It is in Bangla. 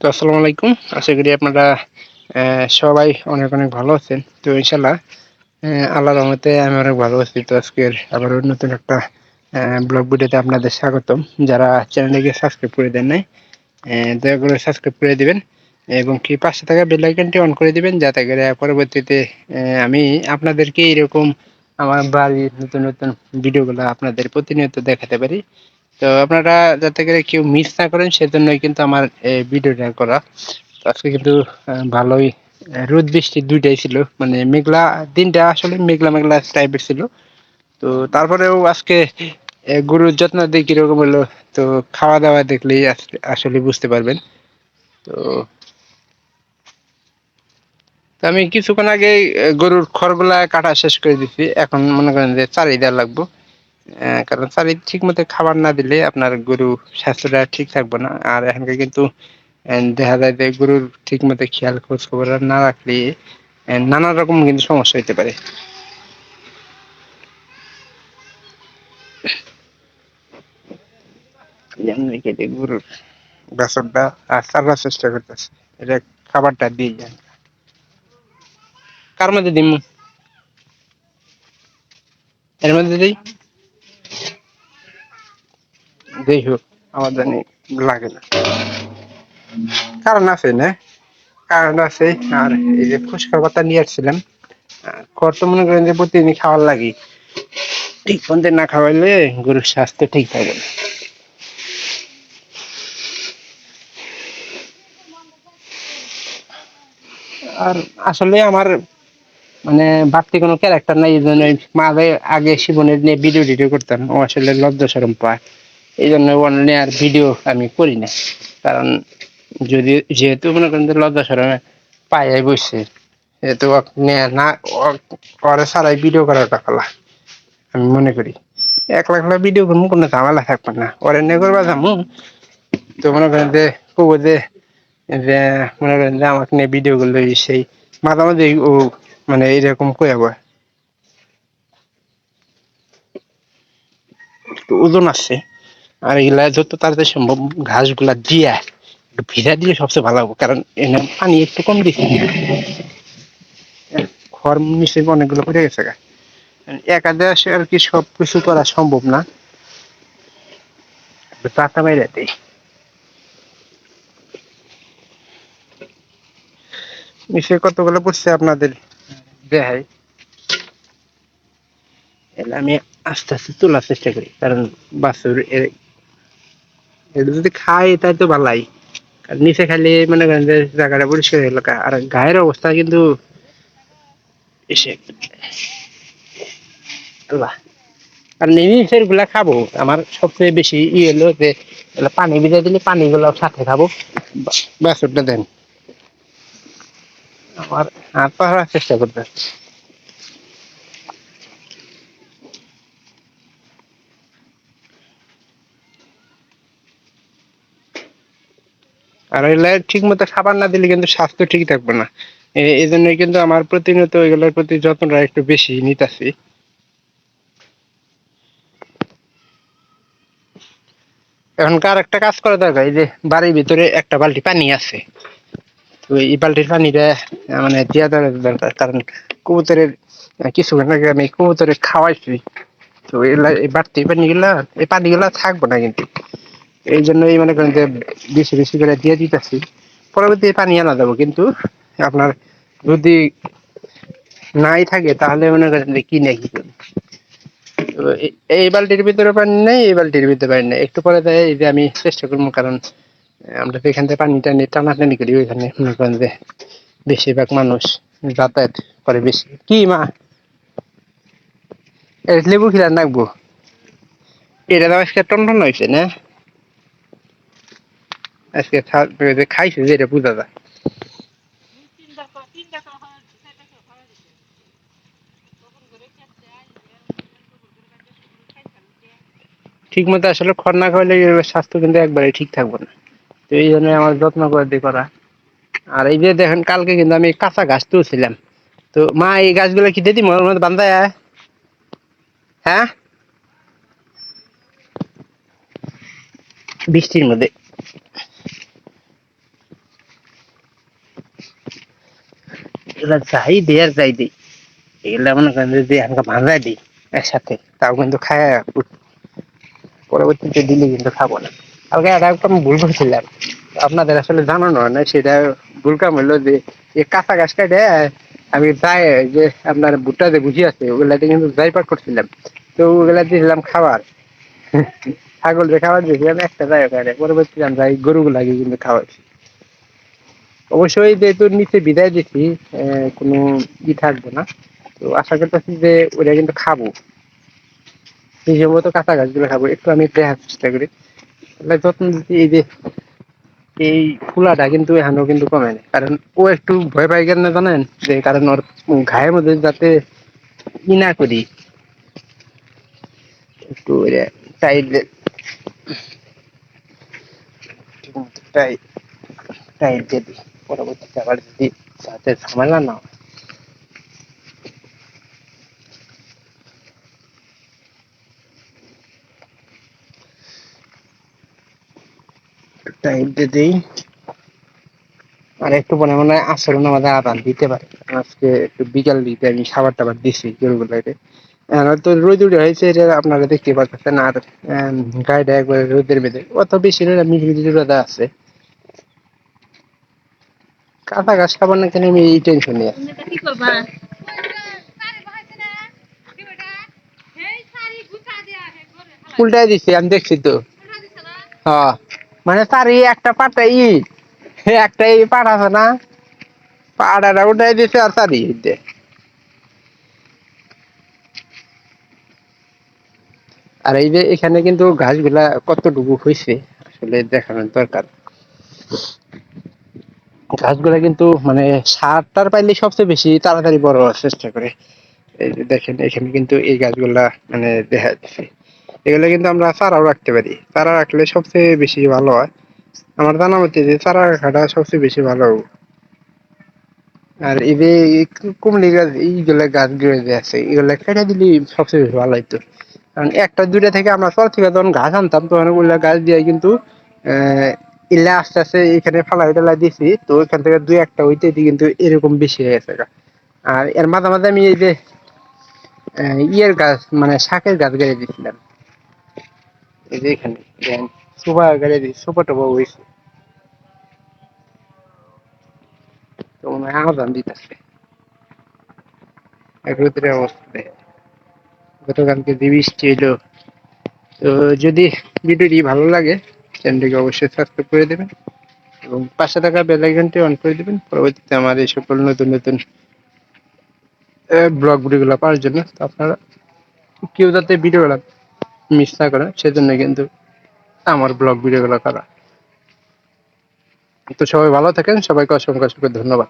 তো আসসালামু আলাইকুম। আশা করি আপনারা সবাই অনেক অনেক ভালো আছেন। তো ইনশাল্লাহ আল্লাহর রহমতে আমি অনেক ভালো আছি। তো আজকের আবারও নতুন একটা ব্লগ ভিডিওতে আপনাদের স্বাগতম। যারা চ্যানেলটিকে সাবস্ক্রাইব করে দেন নাই, দয়া করে সাবস্ক্রাইব করে দিবেন এবং কি পাশে থাকা বেল আইকনটি অন করে দিবেন, যাতে করে পরবর্তীতে আমি আপনাদেরকে এরকম আমার বাড়ির নতুন নতুন ভিডিওগুলো আপনাদের প্রতিনিয়ত দেখাতে পারি। তো আপনারা যাতে করে কেউ মিস না করেন সেজন্যই কিন্তু আমার এই ভিডিওটা করা। তো আজকে কিন্তু ভালোই রোদ বৃষ্টি দুইটাই ছিল, মানে মেঘলা দিনটা আসলে মেঘলা মেঘলা টাইপের ছিল। তো তারপরেও আজকে গরুর যত্ন দিয়ে কিরকম হলো, তো খাওয়া দাওয়া দেখলেই আসলে বুঝতে পারবেন। তো তো আমি কিছুক্ষণ আগে গরুর খড়গুলা কাটা শেষ করে দিচ্ছি। এখন মনে করেন যে চারি দেওয়া লাগবো। কারণ চারি ঠিক মতো খাবার না দিলে আপনার গরু স্বাস্থ্যটা ঠিক থাকবে না। আর এখানকার কিন্তু দেখা যায় যে গরুর ঠিক মতো খেয়াল খোঁজ খবর না রাখলে নানা রকম কিন্তু সমস্যা হতে পারে। যেমন কেটে গরুর বাছরটা আর চালার চেষ্টা করতেছে, এটা খাবারটা দিয়ে যান। কার মধ্যে দিম? এর মধ্যে দিই, দেই হোক, আমার জানি লাগে না। কারণ আছে না, কারণ আছে। আর এই যে ফুসকার পাতা নিয়ে আসছিলাম, খড় তো মনে করেন যে প্রতিদিনই খাওয়ার লাগে। ঠিক মতো না খাওয়াইলে গরুর স্বাস্থ্য ঠিক থাকে না। আর আসলে আমার মানে বাড়তি কোনো ক্যারেক্টার নাই, এই জন্য মাঝে আগে শিবনের নিয়ে ভিডিও টিডিও করতাম, ও আসলে লজ্জা শরম পায়। এই জন্য ওর নিয়ে আর ভিডিও আমি করি না। কারণ যদি যেহেতু মনে করেন যে লজ্জা শরমে পায়ে বসছে, যেহেতু না ওরে সারাই ভিডিও করাটা ফেলা আমি মনে করি। একলা একলা ভিডিও করবো, কোনো ঝামেলা থাকবে না। ওরে নিয়ে করবা যাবো, তো মনে করেন যে কবো যে যে মনে করেন যে আমাকে নিয়ে ভিডিও করলো, সেই মাঝে মাঝে ও মানে এইরকম কয়ে আবার একটু ওজন আসছে। আর এগুলা যত তাড়াতাড়ি সম্ভব ঘাস গুলা দিয়া একটু ভিজা দিলে সবচেয়ে ভালো হবে, কারণ এনে পানি একটু কম দিচ্ছি। খড় নিশ্চয়ই অনেকগুলো পড়ে গেছে গা। একাদে আসে আর কি সব কিছু করা সম্ভব না। টাকা বাইরে দেয় নিশ্চয়ই কতগুলো পড়ছে আপনাদের দেখাই। এলে আমি আস্তে আস্তে তোলার চেষ্টা করি, কারণ বাছুর এটা যদি খাই তাই তো ভালাই। আর নিচে খালি মনে করেন যে জায়গাটা পরিষ্কার হলো, আর গায়ের অবস্থা কিন্তু এসে আল্লাহ। আর নিচের গুলা খাবো, আমার সবচেয়ে বেশি হলো যে পানি ভিজা দিলে পানি গুলো সাথে খাবো। বাছুরটা দেন আমার হাত পাহার চেষ্টা করতে। আর এগুলা ঠিক মতো খাবার না দিলে কিন্তু স্বাস্থ্য ঠিক থাকবে না। এই জন্যই কিন্তু আমার প্রতিনিয়ত এগুলোর প্রতি যত্নটা একটু বেশি নিতেছি। এখনকার একটা কাজ করা দরকার, এই যে বাড়ির ভিতরে একটা বালতি পানি আছে, তো এই বালতির পানিটা মানে দিয়া দেওয়া দরকার। কারণ কবুতরের কিছুক্ষণ আগে আমি কবুতরের খাওয়াইছি, তো এগুলা এই বাড়তি পানিগুলা এই পানিগুলা থাকবো না কিন্তু। এই জন্যই মনে করেন যে বেশি বেশি করে দিয়ে দিতেছি। পরবর্তী পানি আনা যাবো, কিন্তু আপনার যদি নাই থাকে তাহলে মনে করেন যে কি নাকি। তো এই বালতির ভিতরে পানি নেই, এই বালতির ভিতরে পানি নেই, একটু পরে দেয় এই যে আমি চেষ্টা করবো। কারণ আমরা তো এখান থেকে পানি টানি টানাটানি করি, ওইখানে মনে করেন যে বেশিরভাগ মানুষ যাতায়াত করে বেশি। কি মা, লেবু খিলার নাকবো? এটা তো আজকে টনটন হয়েছে না, আজকে খাইছে যে এটা বুঝা যায়। ঠিক মতো আসলে খড় না খাওয়ালে স্বাস্থ্য কিন্তু একবারে ঠিক থাকবে না। তো এই জন্য আমার যত্ন করে দিয়ে করা। আর এই যে দেখেন কালকে কিন্তু আমি কাঁচা গাছ তুলছিলাম, তো মা এই গাছগুলো কি দিদি মনের মধ্যে বান্ধায়? হ্যাঁ, বৃষ্টির মধ্যে এগুলা যাই দিই আর যাই দিই, এগুলা মনে করেন যদি আমাকে ভাঙাই দিই একসাথে, তাও কিন্তু খায় পরবর্তীতে দিলে কিন্তু খাবো না। কালকে একটা আমি ভুল করছিলাম, আপনাদের আসলে জানানো হয় না, সেটা ভুল কাম হইলো যে এই কাঁচা গাছ কাটে আমি যাই যে আপনার ভুট্টা যে বুঝি আছে ওগুলাতে কিন্তু যাই পাক করছিলাম, তো ওগুলা দিয়েছিলাম খাবার, ছাগল যে খাবার দিয়েছিলাম একটা যাই ওখানে, পরবর্তীতে আমি যাই গরুগুলাকে কিন্তু খাওয়াইছি। অবশ্যই যেহেতু নিচে বিদায় দিচ্ছি, কোনো থাকবে না, তো আশা করতেছি যে ওরা কিন্তু খাবো, সেই সম্ভবত কাঁচা গাছগুলো খাবো, একটু আমি দেখার চেষ্টা করি। তাহলে যত্ন দিচ্ছি, এই যে এই ফুলাটা কিন্তু এখনো কিন্তু কমে নাই, কারণ ও একটু ভয় পাই কেন জানেন, যে কারণ ওর ঘায়ের মধ্যে যাতে ই না করি, একটু টাইট টাইট টাইট দিয়ে দিই, পরবর্তীতে আবার যদি যাতে ঝামেলা না হয়। টাইট দিয়ে দিই, আর একটু পরে মনে হয় আচরণ আমাদের আদান দিতে পারে, আজকে একটু বিকাল দিতে আমি খাবার টাবার দিছি গরুগুলোকে। তো রোদ উঠে হয়েছে, এটা আপনারা দেখতে পাচ্ছেন, আর গায়েটা একবারে রোদের বেঁধে অত বেশি না, মিটমিটি রোদা আছে। কাঁচা ঘাস খাবার না কেন আমি এই টেনশন নিয়ে আছি। উল্টাই দিচ্ছি আমি দেখছি তো, হ্যাঁ মানে তার এই একটা পাটা একটা পাট আছে না, পাড়াটা উঠাই দিছে আর তারই আর এই যে এখানে কিন্তু ঘাসগুলা কতটুকু হয়েছে আসলে দেখানোর দরকার। গাছগুলা কিন্তু মানে সারটার পাইলে সবচেয়ে বেশি তাড়াতাড়ি বড় হওয়ার চেষ্টা করে। এই যে দেখেন এখানে কিন্তু এই গাছগুলা মানে দেখা যাচ্ছে, এগুলো কিন্তু আমরা চারাও রাখতে পারি, চারা রাখলে সবচেয়ে বেশি ভালো হয়। আমার জানা মতে যে চারা রাখাটা সবচেয়ে বেশি ভালো। আর এই যে কুমড়ি গাছ, এইগুলা গাছগুলো যে আছে এগুলা কেটে দিলে সবচেয়ে বেশি ভালো হইতো, কারণ একটা দুইটা থেকে আমরা চর থেকে যখন ঘাস আনতাম তখন ওগুলা গাছ দিয়ে কিন্তু ইলে আস্তে আস্তে এখানে ফালাই টালাই দিছি, তো ওইখান থেকে দুই একটা হইতে কিন্তু এরকম বেশি হয়ে গেছে গা। আর এর মাঝে মাঝে আমি এই যে ইয়ের গাছ মানে শাকের গাছ গেড়ে দিয়েছিলাম, এই যে এখানে সুপা গেড়ে দিই, সুপা টুপা হয়েছে, তো মনে হয় আদান দিতেছে রোদের অবস্থা দেখে। গতকালকে যে বৃষ্টি এলো, তো যদি ভিডিওটি ভালো লাগে চ্যানেলটিকে অবশ্যই সাবস্ক্রাইব করে দেবেন এবং পাশে থাকা বেল আইকনটি অন করে দিবেন, পরবর্তীতে আমার এই সকল নতুন নতুন ব্লগ ভিডিওগুলো পাওয়ার জন্য। তো আপনারা কেউ যাতে ভিডিওগুলো মিস না করেন সেজন্য কিন্তু আমার ব্লগ ভিডিওগুলো করা। তো সবাই ভালো থাকেন, সবাইকে অসংখ্য অসংখ্য ধন্যবাদ।